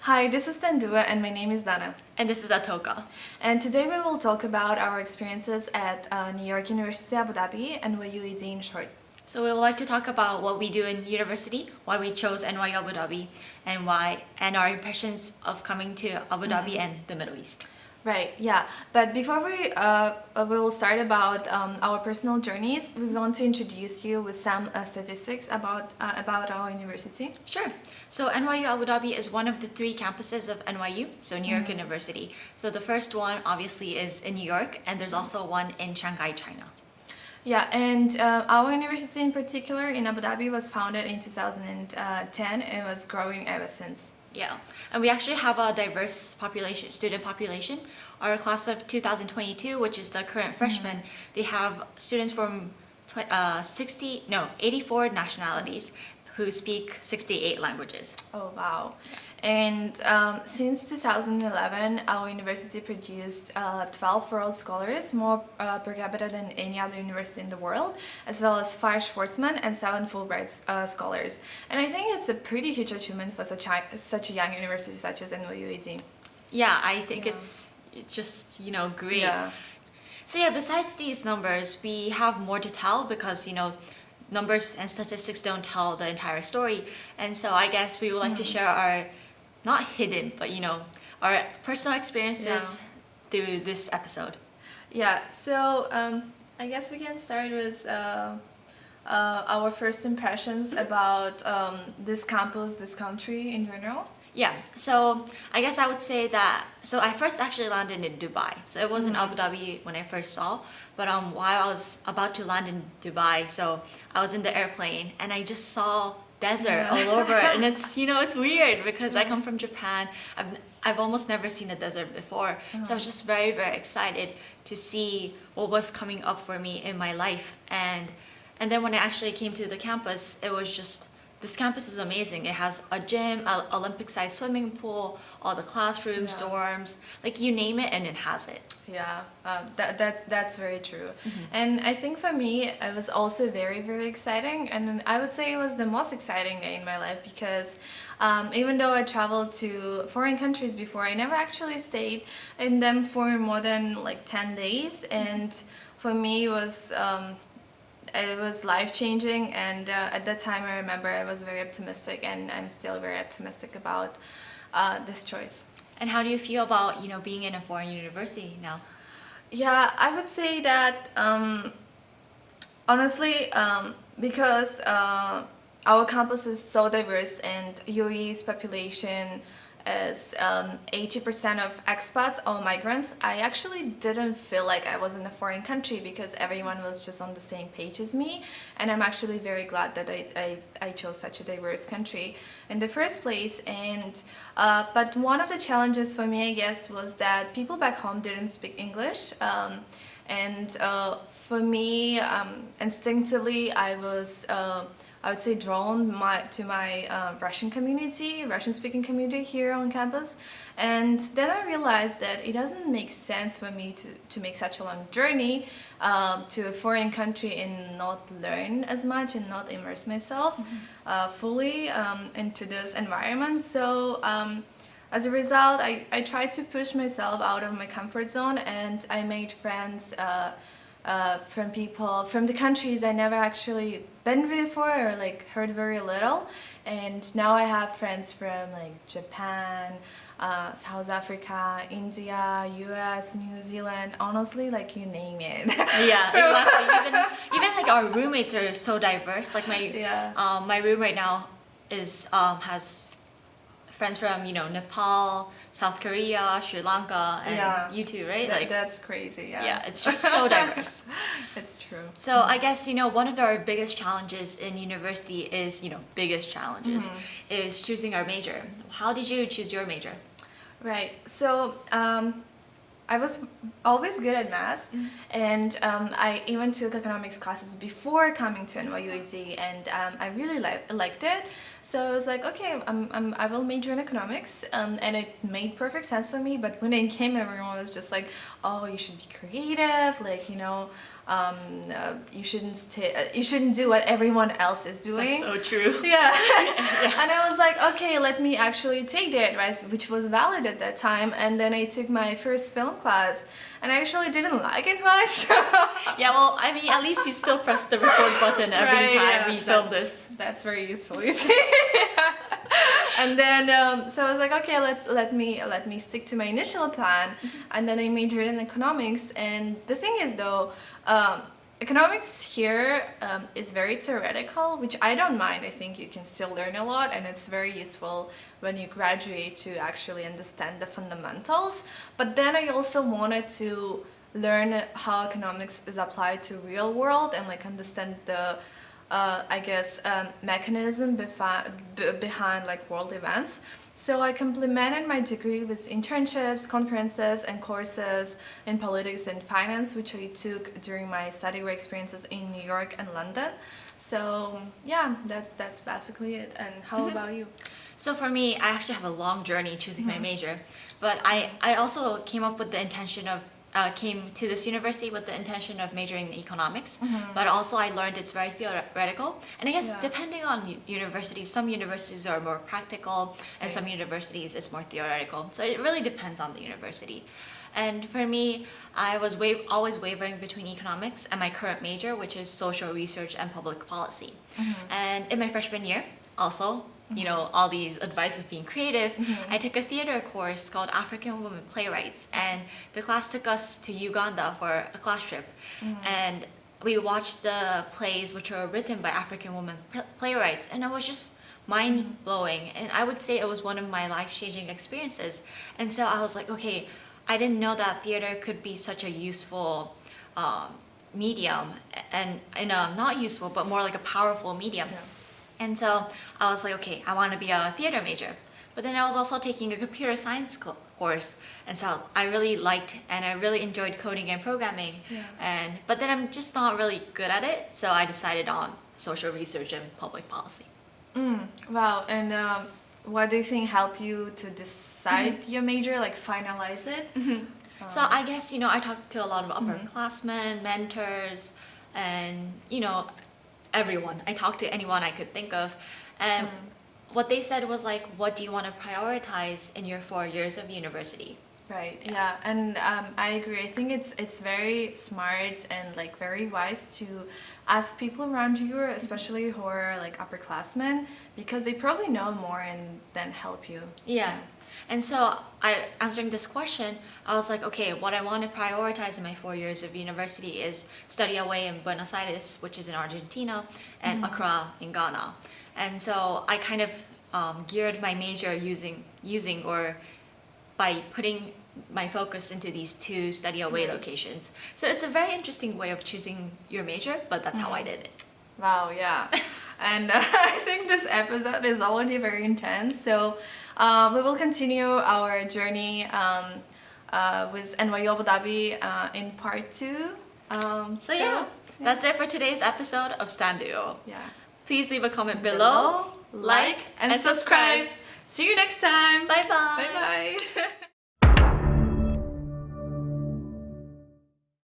Hi, this is Standuo and my name is Dana. And this is Atoka. And today we will talk about our experiences at New York University Abu Dhabi and NYUAD in short. So we would like to talk about what we do in university, why we chose NYU Abu Dhabi, and our impressions of coming to Abu Dhabi and the Middle East. Right, yeah. But before we will start about our personal journeys, we want to introduce you with some statistics about our university. Sure. So NYU Abu Dhabi is one of the three campuses of NYU, so New York University. So the first one obviously is in New York, and there's also one in Shanghai, China. Yeah, and our university in particular in Abu Dhabi was founded in 2010 and was growing ever since. Yeah, and we actually have a diverse student population. Our class of 2022, which is the current freshmen, they have students from 84 nationalities who speak 68 languages. Oh, wow. And since 2011, our university produced 12 world scholars, more per capita than any other university in the world, as well as 5 Schwarzman and 7 Fulbright scholars. And I think it's a pretty huge achievement for such a young university such as NYUAD. Yeah, I think it's just, great. Yeah. So yeah, besides these numbers, we have more to tell because, numbers and statistics don't tell the entire story. And so I guess we would like to share our, not hidden, but our personal experiences through this episode. Yeah, so I guess we can start with our first impressions about this campus, this country in general. Yeah, so I guess I would say that, so I first actually landed in Dubai. So it was in Abu Dhabi when I first saw, but while I was about to land in Dubai, so I was in the airplane and I just saw desert all over it. And it's, it's weird because I come from Japan. I've almost never seen a desert before. So I was just very, very excited to see what was coming up for me in my life. And then when I actually came to the campus, it was just, this campus is amazing. It has a gym, an Olympic-sized swimming pool, all the classrooms, dorms, like you name it, and it has it. Yeah, that's very true. And I think for me, it was also very, very exciting. And I would say it was the most exciting day in my life because even though I traveled to foreign countries before, I never actually stayed in them for more than like 10 days. And for me, it was life-changing, and at that time I remember I was very optimistic, and I'm still very optimistic about this choice. And how do you feel about, being in a foreign university now? Yeah, I would say that honestly, because our campus is so diverse and UAE's population is 80% of expats or migrants, I actually didn't feel like I was in a foreign country because everyone was just on the same page as me, and I'm actually very glad that I chose such a diverse country in the first place. And but one of the challenges for me, I guess, was that people back home didn't speak English, and for me, instinctively I would say drawn to my Russian-speaking community here on campus. And then I realized that it doesn't make sense for me to make such a long journey to a foreign country and not learn as much and not immerse myself fully into this environment. So as a result, I tried to push myself out of my comfort zone, and I made friends from people from the countries I never actually been before or like heard very little. And now I have friends from like Japan, South Africa, India, US, New Zealand, honestly, like you name it. Yeah, exactly. Even like our roommates are so diverse. Like my room right now has friends from Nepal, South Korea, Sri Lanka, and you too, right? That's crazy. Yeah, it's just so diverse. It's true. So I guess one of our biggest challenges in university is is choosing our major. How did you choose your major? Right. So I was always good at math, and I even took economics classes before coming to NYUAD, and I really liked it. So I was like, okay, I will major in economics, and it made perfect sense for me. But when it came, everyone was just like, oh, you should be creative, like, you shouldn't do what everyone else is doing. That's so true. Yeah. And I was like, okay, let me actually take their advice, which was valid at that time. And then I took my first film class, and I actually didn't like it much. Yeah, well, I mean, at least you still press the record button every Right, time yeah, we film this. That's very useful, you see. And then, so I was like, okay, let me stick to my initial plan. And then I majored in economics. And the thing is, though, economics here is very theoretical, which I don't mind. I think you can still learn a lot, and it's very useful when you graduate to actually understand the fundamentals. But then I also wanted to learn how economics is applied to real world and like understand the mechanism behind like world events. So I complemented my degree with internships, conferences, and courses in politics and finance, which I took during my study work experiences in New York and London. So yeah, that's basically it. And how about you? So for me, I actually have a long journey choosing my major, but I also came up with the intention of came to this university with the intention of majoring in economics, but also I learned it's very theoretical. And I guess depending on universities, some universities are more practical, and some universities it's more theoretical. So it really depends on the university. And for me, I was always wavering between economics and my current major, which is social research and public policy. And in my freshman year, also, you know, all these advice of being creative, I took a theater course called African Women Playwrights, and the class took us to Uganda for a class trip. And we watched the plays which were written by African women playwrights, and it was just mind-blowing. And I would say it was one of my life-changing experiences. And so I was like, okay, I didn't know that theater could be such a useful medium, and not useful, but more like a powerful medium. And so I was like, okay, I want to be a theater major. But then I was also taking a computer science course. And so I really liked and I really enjoyed coding and programming. But then I'm just not really good at it. So I decided on social research and public policy. Wow. And what do you think helped you to decide your major, like finalize it? So I guess, I talked to a lot of upperclassmen, mentors, and, everyone. I talked to anyone I could think of. And what they said was like, what do you want to prioritize in your 4 years of university? Right. Yeah. And I agree. I think it's very smart and like very wise to ask people around you, especially who are like upperclassmen, because they probably know more and then help you. Yeah. And so answering this question, I was like, okay, what I want to prioritize in my 4 years of university is study away in Buenos Aires, which is in Argentina, and Accra in Ghana. And so I kind of geared my major using or by putting my focus into these two study away locations. So it's a very interesting way of choosing your major, but that's how I did it. Wow, yeah. And I think this episode is already very intense. So we will continue our journey with NYU Abu Dhabi in part 2. So yeah, that's it for today's episode of Standuo. Yeah. Please leave a comment below, like, and subscribe. See you next time. Bye-bye. Bye-bye.